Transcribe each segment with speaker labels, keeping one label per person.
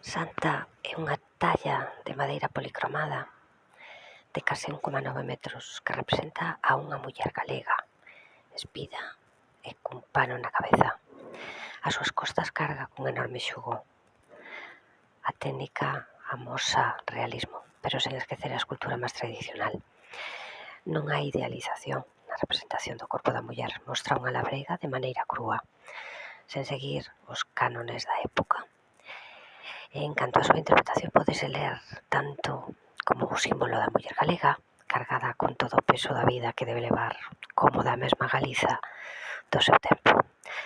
Speaker 1: Santa é unha talla de madeira policromada de case 1,9 metros que representa a unha muller galega, espida e cun pano na cabeza. As súas costas carga cun enorme xugo. A técnica amosa realismo, pero sen esquecer a escultura máis tradicional. Non hai idealización na representación do corpo da muller, mostra unha labrega de maneira crúa, sen seguir os cánones da época. En canto a súa interpretación, pódese ler tanto como o símbolo da muller galega, cargada con todo o peso da vida que debe levar, como da mesma Galiza do seu tempo.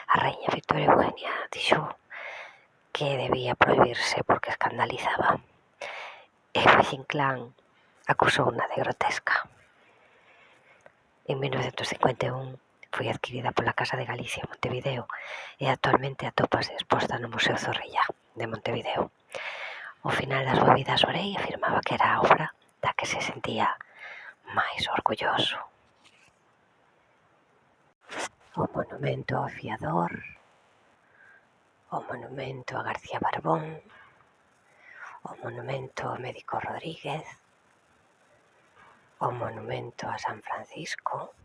Speaker 1: A raíña Victoria Eugenia dixo que debía prohibirse porque escandalizaba. E Valle Inclán acusouna de grotesca. En 1951 foi adquirida pola Casa de Galicia en Montevideo e actualmente atópase exposta no Museo Zorrilla de Montevideo. Ao final da súa vida, Sorey afirmaba que era a obra da que se sentía máis orgulloso. O monumento ao Fiador, o monumento a García Barbón, o monumento ao médico Rodríguez, o monumento a San Francisco,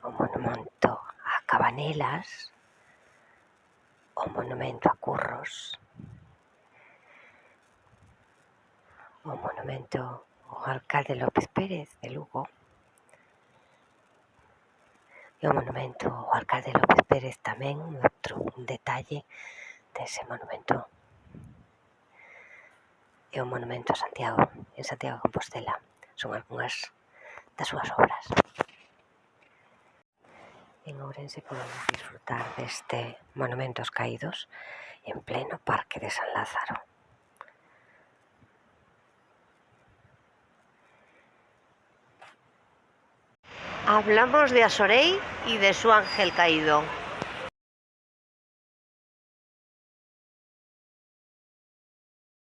Speaker 1: o monumento a Cabanelas, o monumento a Curros, o monumento ao alcalde López Pérez de Lugo e o monumento ao alcalde López Pérez tamén, un detalle dese monumento. E o monumento a Santiago, en Santiago de Compostela, son algunhas das súas obras. En Ourense podemos disfrutar deste monumento aos caídos en pleno Parque de San Lázaro.
Speaker 2: Hablamos de Asorey y de su ángel caído.